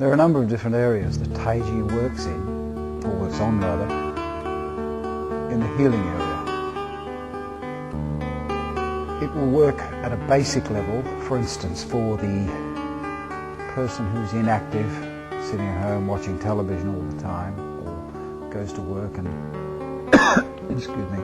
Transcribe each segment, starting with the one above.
There are a number of different areas that Tai Chi works in, or works on rather, in the healing area. It will work at a basic level, for instance, for the person who's inactive, sitting at home watching television all the time, or goes to work and excuse me,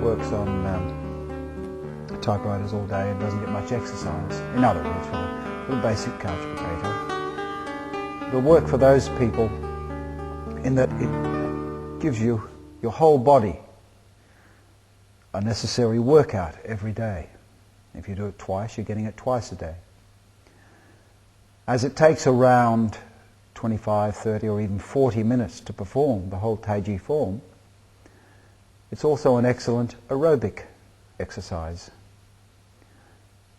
works on typewriters all day and doesn't get much exercise. In other words, for the basic couch potato. It'll work for those people in that it gives you your whole body a necessary workout every day. If you do it twice, you're getting it twice a day. As it takes around 25, 30 or even 40 minutes to perform the whole Tai Chi form, it's also an excellent aerobic exercise.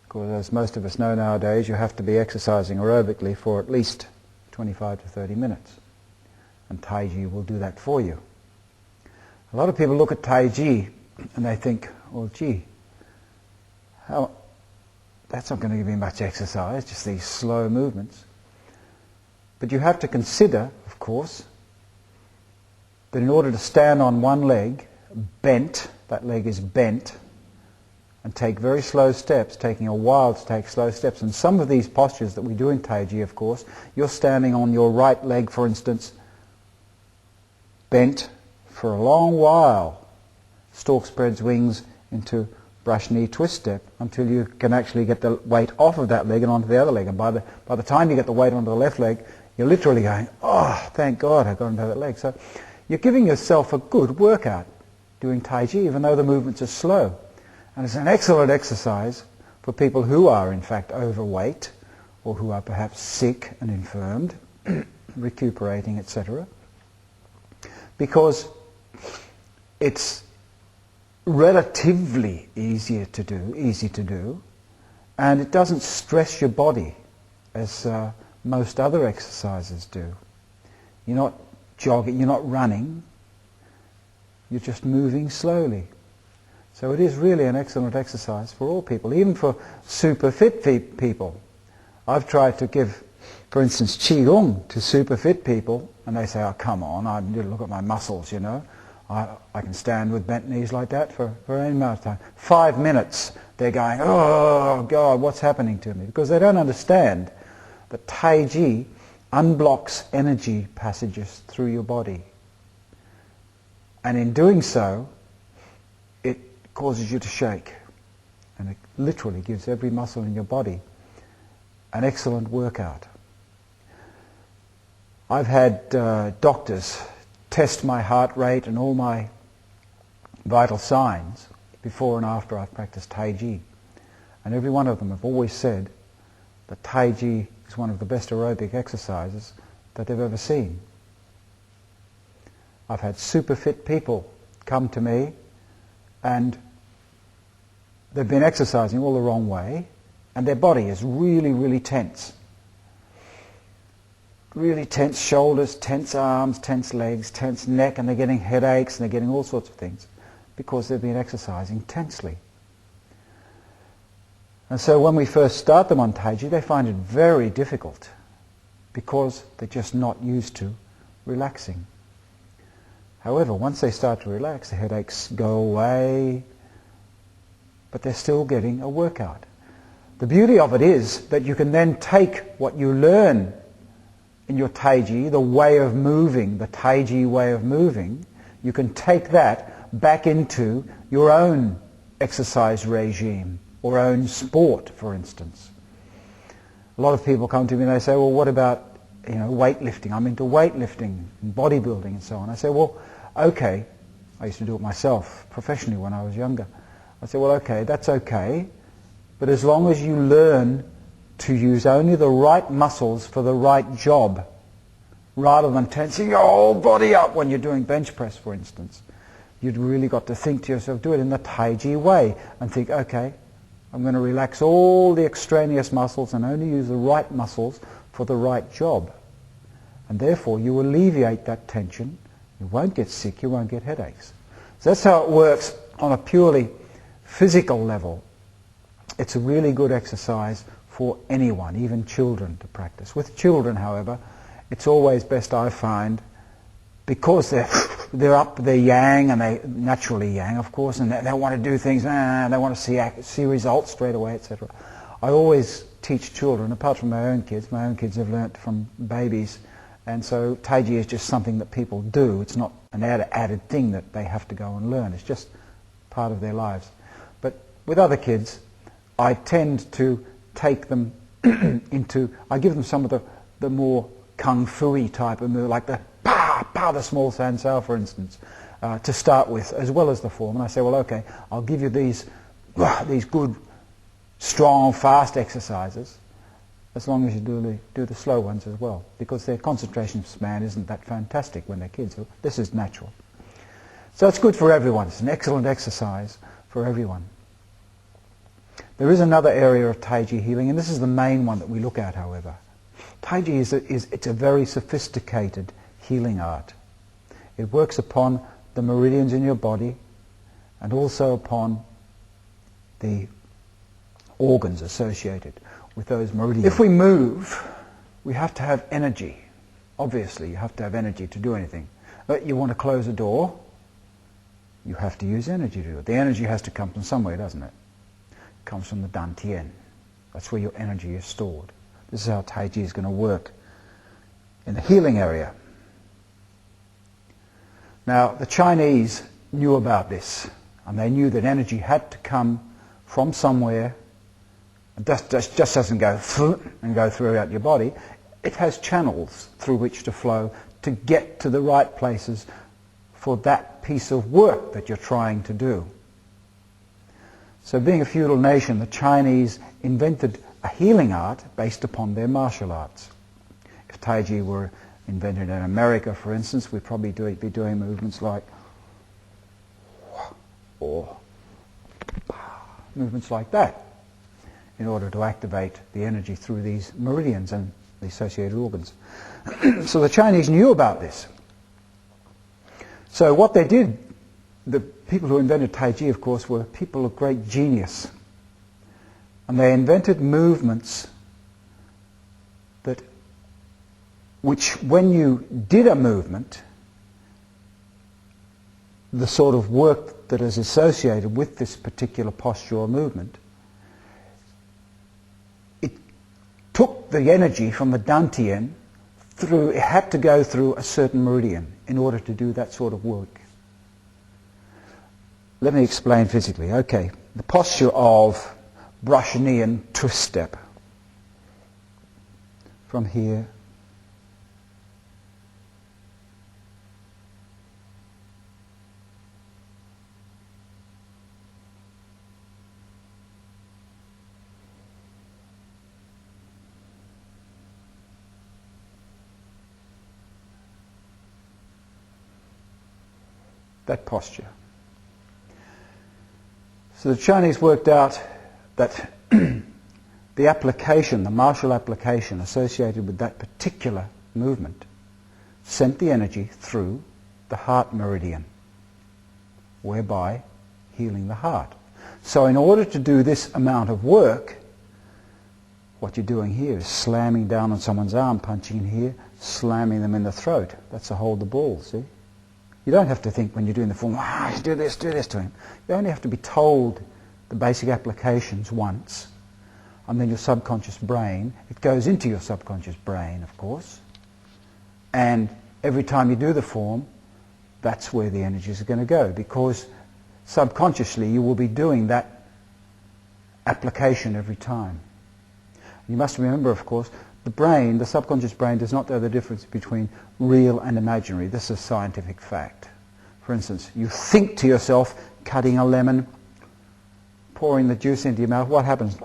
Because as most of us know nowadays, you have to be exercising aerobically for at least 25 to 30 minutes. And Tai Chi will do that for you. A lot of people look at Tai Chi and they think, well, gee, that's not going to give me much exercise, just these slow movements. But you have to consider, of course, that in order to stand on one leg, bent, that leg is bent, and take very slow steps, taking a while to take slow steps. And some of these postures that we do in Tai Chi, of course, you're standing on your right leg, for instance, bent for a long while. Stork spreads wings into brush knee twist step until you can actually get the weight off of that leg and onto the other leg. And by the time you get the weight onto the left leg, you're literally going, oh, thank God I got onto that leg. So you're giving yourself a good workout doing Tai Chi, even though the movements are slow. And it's an excellent exercise for people who are in fact overweight or who are perhaps sick and infirmed, recuperating, etc. Because it's relatively easy to do, and it doesn't stress your body as most other exercises do. You're not jogging, you're not running, you're just moving slowly. So it is really an excellent exercise for all people, even for super fit people. I've tried to give, for instance, Qigong to super fit people, and they say, oh, come on, I need to look at my muscles, you know. I can stand with bent knees like that for any amount of time. 5 minutes, they're going, oh, God, what's happening to me? Because they don't understand that Tai Chi unblocks energy passages through your body. And in doing so, it causes you to shake. And it literally gives every muscle in your body an excellent workout. I've had doctors test my heart rate and all my vital signs before and after I've practiced Tai Chi. And every one of them have always said that Tai Chi is one of the best aerobic exercises that they've ever seen. I've had super fit people come to me and they've been exercising all the wrong way and their body is really, really tense. Really tense shoulders, tense arms, tense legs, tense neck, and they're getting headaches and they're getting all sorts of things because they've been exercising tensely. And so when we first start them on Tai Chi, they find it very difficult because they're just not used to relaxing. However, once they start to relax, the headaches go away, but they're still getting a workout. The beauty of it is that you can then take what you learn in your Tai Chi, the way of moving, the Tai Chi way of moving, you can take that back into your own exercise regime or own sport, for instance. A lot of people come to me and they say, well, what about weightlifting? I'm into weightlifting and bodybuilding and so on. I say, well, okay. I used to do it myself professionally when I was younger. I say, well, okay, that's okay, but as long as you learn to use only the right muscles for the right job, rather than tensing your whole body up when you're doing bench press, for instance. You've really got to think to yourself, do it in the Tai Chi way, and think, okay, I'm going to relax all the extraneous muscles and only use the right muscles for the right job. And therefore you alleviate that tension, you won't get sick, you won't get headaches. So that's how it works on a purely physical level. It's a really good exercise for anyone, even children, to practice. With children, however, it's always best, I find, because they're yang, and they naturally yang, of course, and they want to do things, they want to see results straight away, etc. I always teach children, apart from my own kids have learnt from babies, and so Tai Chi is just something that people do. It's not an added thing that they have to go and learn. It's just part of their lives. But with other kids, I tend to take them I give them some of the more kung fu-y type of move, like the the small sand sao, for instance, to start with, as well as the form. And I say, well, okay, I'll give you these good, strong, fast exercises, as long as you do the slow ones as well, because their concentration span isn't that fantastic when they're kids. So this is natural. So it's good for everyone. It's an excellent exercise for everyone. There is another area of Tai Chi healing, and this is the main one that we look at, however. Tai Chi it's a very sophisticated healing art. It works upon the meridians in your body and also upon the organs associated with those meridians. If we move, we have to have energy. Obviously, you have to have energy to do anything. But you want to close a door, you have to use energy to do it. The energy has to come from somewhere, doesn't it? It comes from the dantian. That's where your energy is stored. This is how Tai Chi is going to work in the healing area. Now, the Chinese knew about this, and they knew that energy had to come from somewhere. It just doesn't go and go throughout your body. It has channels through which to flow to get to the right places for that piece of work that you're trying to do. So being a feudal nation, the Chinese invented a healing art based upon their martial arts. If Tai Chi were invented in America, for instance, we'd probably be doing movements like or movements like that in order to activate the energy through these meridians and the associated organs. So the Chinese knew about this. So what they did, the people who invented Tai Chi, of course, were people of great genius. And they invented movements which when you did a movement, the sort of work that is associated with this particular posture or movement, it took the energy from the dantian through, it had to go through a certain meridian in order to do that sort of work. Let me explain physically. Okay, the posture of brush knee and twist step. From here, that posture. So the Chinese worked out that the application, the martial application associated with that particular movement sent the energy through the heart meridian, whereby healing the heart. So in order to do this amount of work, what you're doing here is slamming down on someone's arm, punching in here, slamming them in the throat. That's to hold the ball, see? You don't have to think when you're doing the form, do this to him. You only have to be told the basic applications once, and then your subconscious brain, it goes into your subconscious brain, of course, and every time you do the form, that's where the energies are going to go, because subconsciously you will be doing that application every time. You must remember, of course, the brain, the subconscious brain, does not know the difference between real and imaginary. This is scientific fact. For instance, you think to yourself, cutting a lemon, pouring the juice into your mouth, what happens?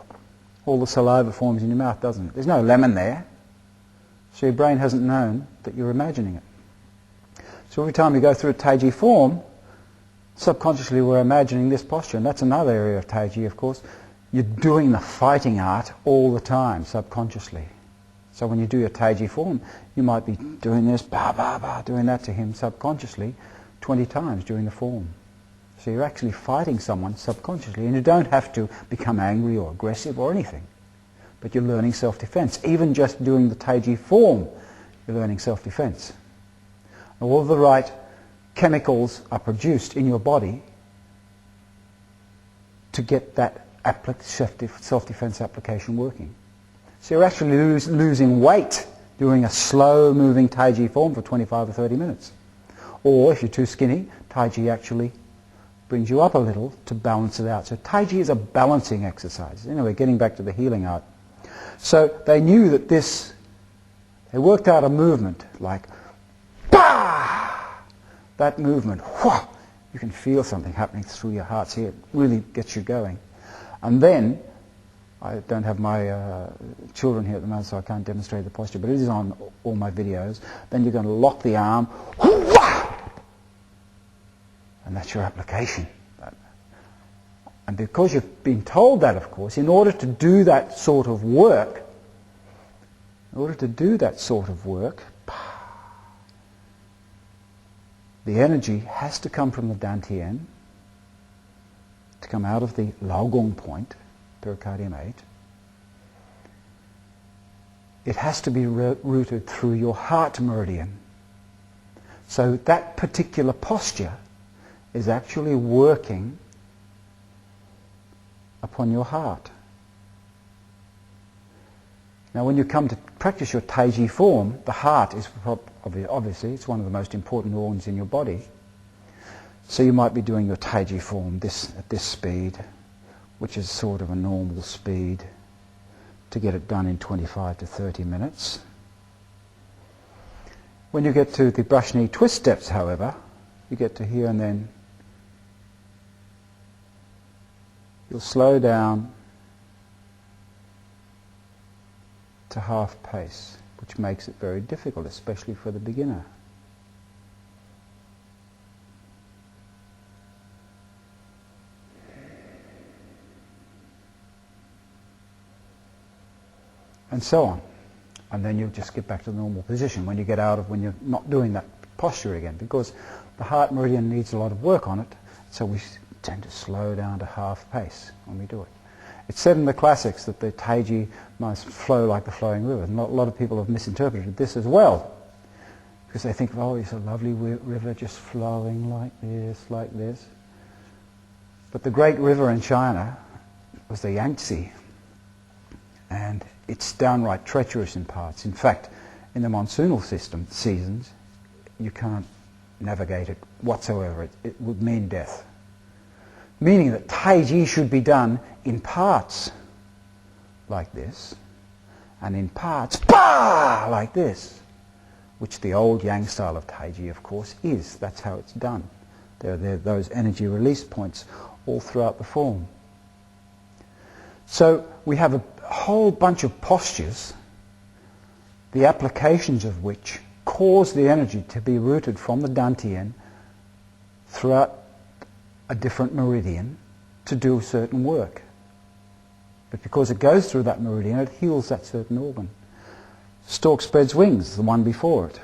All the saliva forms in your mouth, doesn't it? There's no lemon there. So your brain hasn't known that you're imagining it. So every time you go through a Tai Chi form, subconsciously we're imagining this posture. And that's another area of Tai Chi, of course. You're doing the fighting art all the time, subconsciously. So when you do your Tai Chi form, you might be doing this, doing that to him subconsciously 20 times during the form. So you're actually fighting someone subconsciously, and you don't have to become angry or aggressive or anything. But you're learning self-defense. Even just doing the Tai Chi form, you're learning self-defense. All of the right chemicals are produced in your body to get that self-defense application working. So you're actually losing weight doing a slow-moving Tai Chi form for 25 or 30 minutes. Or if you're too skinny, Tai Chi actually brings you up a little to balance it out. So Tai Chi is a balancing exercise. Anyway, getting back to the healing art. So they knew that they worked out a movement like, bah! That movement, whoa! You can feel something happening through your hearts here. It really gets you going. And then, I don't have my children here at the moment, so I can't demonstrate the posture, but it is on all my videos. Then you're going to lock the arm, and that's your application. And because you've been told that, of course, in order to do that sort of work, the energy has to come from the Dantian, to come out of the Laogong point, pericardium 8. It has to be routed through your heart meridian. So that particular posture is actually working upon your heart. Now when you come to practice your Tai Chi form, the heart is obviously it's one of the most important organs in your body. So you might be doing your Tai Chi form at this speed, which is sort of a normal speed to get it done in 25 to 30 minutes. When you get to the brush knee twist steps, however, you get to here and then you'll slow down to half pace, which makes it very difficult, especially for the beginner. And so on. And then you'll just get back to the normal position when you're not doing that posture again, because the heart meridian needs a lot of work on it, so we tend to slow down to half pace when we do it. It's said in the classics that the Tai Chi must flow like the flowing river. And a lot of people have misinterpreted this as well, because they think, oh, it's a lovely river just flowing like this. But the great river in China was the Yangtze, and it's downright treacherous in parts. In fact, in the monsoonal seasons, you can't navigate it whatsoever. It would mean death. Meaning that Tai Chi should be done in parts like this, and in parts like this, which the old Yang style of Tai Chi, of course, is. That's how it's done. There are those energy release points all throughout the form. So we have a whole bunch of postures, the applications of which cause the energy to be routed from the Dantian throughout a different meridian to do certain work. But because it goes through that meridian, it heals that certain organ. Stork spreads wings, the one before it.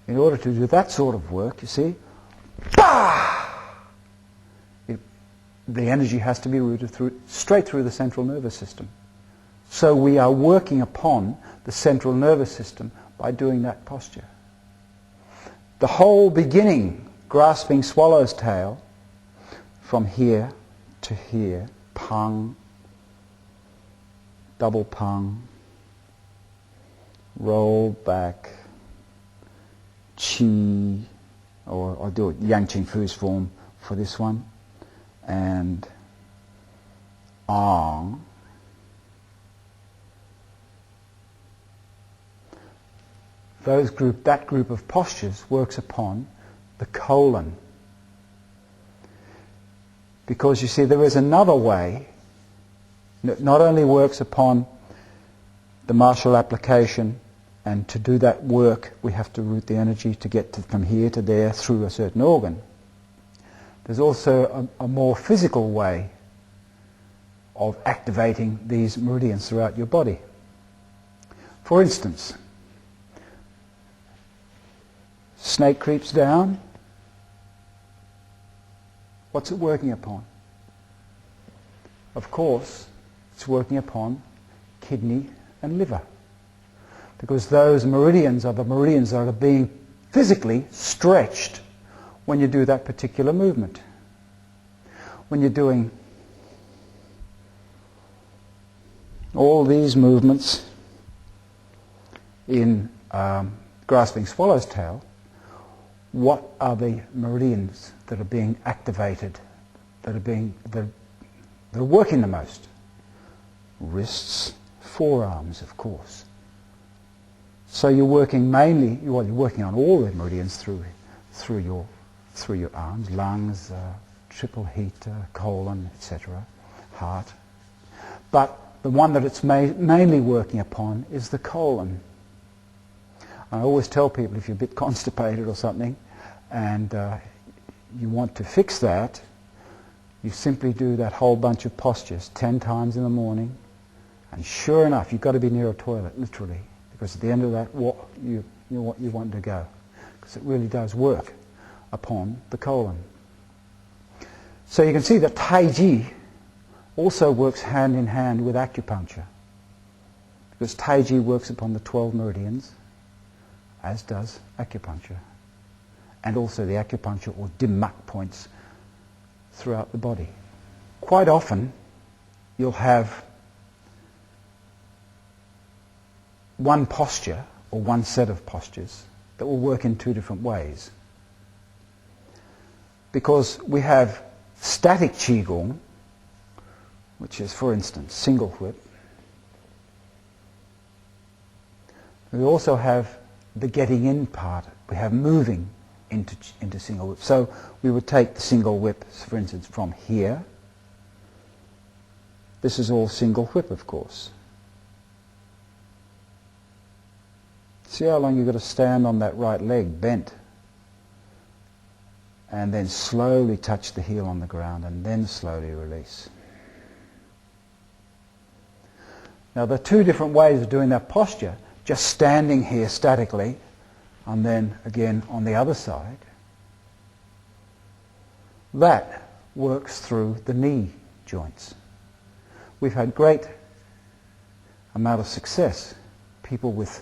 In order to do that sort of work, you see, the energy has to be routed straight through the central nervous system. So we are working upon the central nervous system by doing that posture. The whole beginning, grasping swallow's tail, from here to here, pang, double pang, roll back, chi, or I'll do it Yang Qing Fu's form for this one, and ang. That group of postures works upon the colon. Because you see, there is another way. It not only works upon the martial application, and to do that work we have to route the energy to get from here to there through a certain organ. There's also a more physical way of activating these meridians throughout your body. For instance, snake creeps down. What's it working upon? Of course, It's working upon kidney and liver, because those meridians are the meridians that are being physically stretched when you do that particular movement. When you're doing all these movements in grasping swallow's tail, what are the meridians that are being activated, that are working the most? Wrists, forearms, of course. So you're working mainly, well, you're working on all the meridians through your arms, lungs, triple heat, colon, etc., heart. But the one that it's mainly working upon is the colon. I always tell people, if you're a bit constipated or something and you want to fix that, you simply do that whole bunch of postures 10 times in the morning, and sure enough, you've got to be near a toilet, literally, because at the end of that, you want to go, because it really does work upon the colon. So you can see that Tai Chi also works hand in hand with acupuncture, because Tai Chi works upon the 12 meridians, as does acupuncture, and also the acupuncture or dim mak points throughout the body. Quite often you'll have one posture or one set of postures that will work in two different ways, because we have static qigong, which is, for instance, single whip. We also have the getting in part. We have moving into single whip. So we would take the single whip, for instance, from here. This is all single whip, of course. See how long you've got to stand on that right leg bent, and then slowly touch the heel on the ground, and then slowly release. Now there are two different ways of doing that posture: just standing here statically, and then again on the other side. That works through the knee joints. We've had great amount of success. People with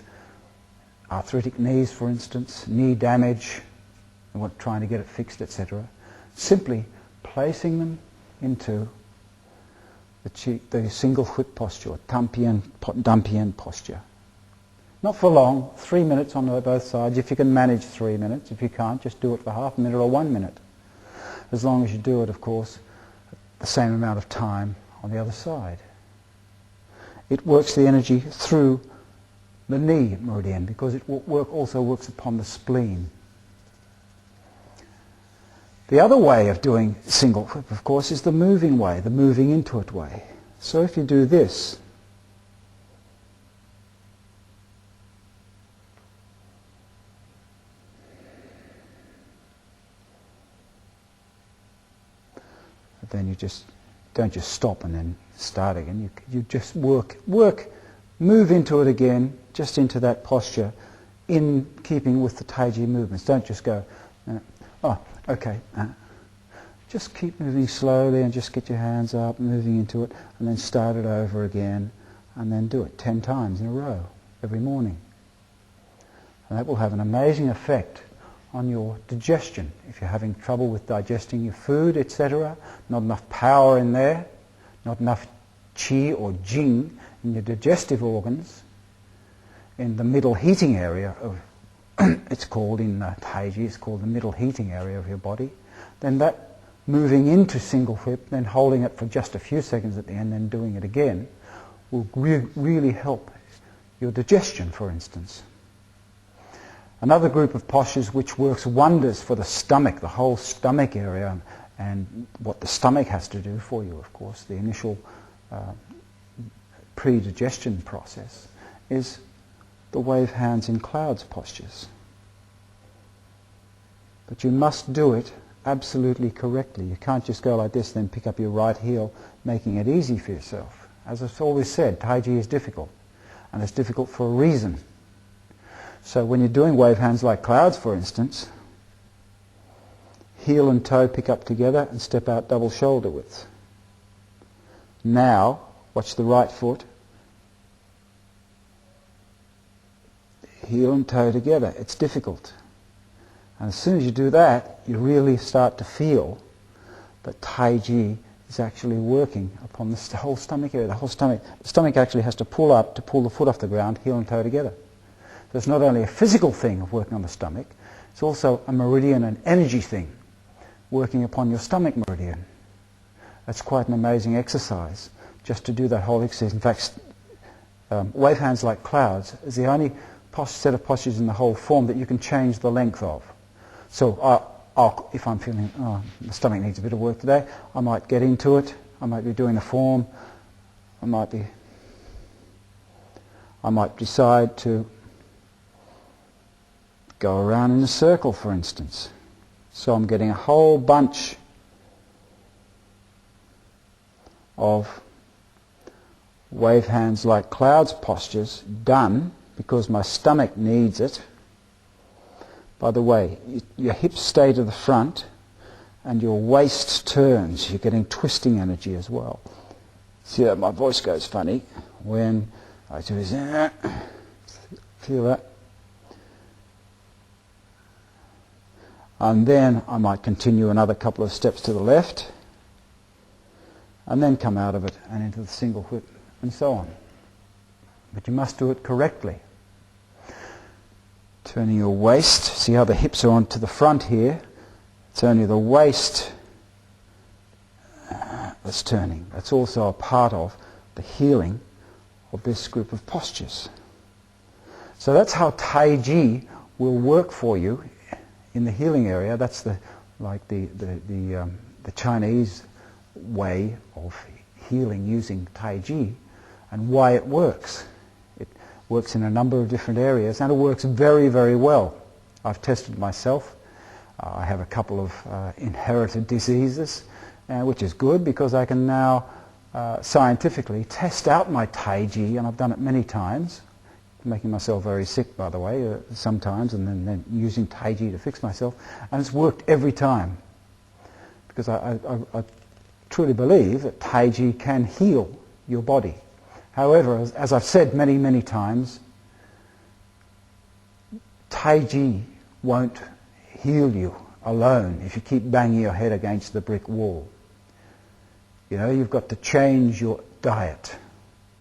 arthritic knees, for instance, knee damage, and trying to get it fixed, etc., simply placing them into the single whip posture, or Dampian posture. Not for long, 3 minutes on both sides, if you can manage 3 minutes. If you can't, just do it for half a minute or 1 minute. As long as you do it, of course, the same amount of time on the other side. It works the energy through the knee meridian, because it also works upon the spleen. The other way of doing single whip, of course, is the moving way, the moving into it way. So if you do this, then you don't just stop and then start again. You just work, move into it again, just into that posture, in keeping with the Tai Chi movements. Don't just go, okay. Just keep moving slowly and just get your hands up, moving into it, and then start it over again, and then do it 10 times in a row every morning. And that will have an amazing effect on your digestion. If you're having trouble with digesting your food, etc., not enough power in there, not enough qi or jing in your digestive organs, in the middle heating area of it's called in Tai Chi, it's called the middle heating area of your body, then that moving into single whip, then holding it for just a few seconds at the end, then doing it again, will really help your digestion, for instance. Another group of postures which works wonders for the stomach, the whole stomach area, and what the stomach has to do for you, of course, the initial pre-digestion process, is the wave hands in clouds postures. But you must do it absolutely correctly. You can't just go like this, then pick up your right heel, making it easy for yourself. As I've always said, Tai Chi is difficult, and it's difficult for a reason. So when you're doing wave hands like clouds, for instance, heel and toe pick up together and step out double shoulder width. Now, Watch the right foot. Heel and toe together. It's difficult. And as soon as you do that, you really start to feel that Tai Chi is actually working upon the whole stomach area. The stomach actually has to pull up to pull the foot off the ground, heel and toe together. So it's not only a physical thing of working on the stomach, it's also a meridian and energy thing, working upon your stomach meridian. That's quite an amazing exercise, just to do that whole exercise. In fact, wave hands like clouds is the only set of postures in the whole form that you can change the length of. So if I'm feeling, the stomach needs a bit of work today, I might get into it. I might be doing the form. I might decide to go around in a circle, for instance. So I'm getting a whole bunch of wave hands like clouds postures done because my stomach needs it. By the way, your hips stay to the front and your waist turns. You're getting twisting energy as well. See that my voice goes funny when I do that. Feel that? And then I might continue another couple of steps to the left and then come out of it and into the single whip and so on. But you must do it correctly. Turning your waist, see how the hips are onto the front here. It's only the waist that's turning. That's also a part of the healing of this group of postures. So that's how Tai Chi will work for you in the healing area. That's the Chinese way of healing using Tai Chi and why it works. It works in a number of different areas and it works very, very well. I've tested myself. I have a couple of inherited diseases, which is good because I can now scientifically test out my Tai Chi, and I've done it many times, making myself very sick, by the way, sometimes, and then using Tai Chi to fix myself, and it's worked every time. Because I truly believe that Tai Chi can heal your body. However, as I've said many, many times, Tai Chi won't heal you alone if you keep banging your head against the brick wall. You know, you've got to change your diet.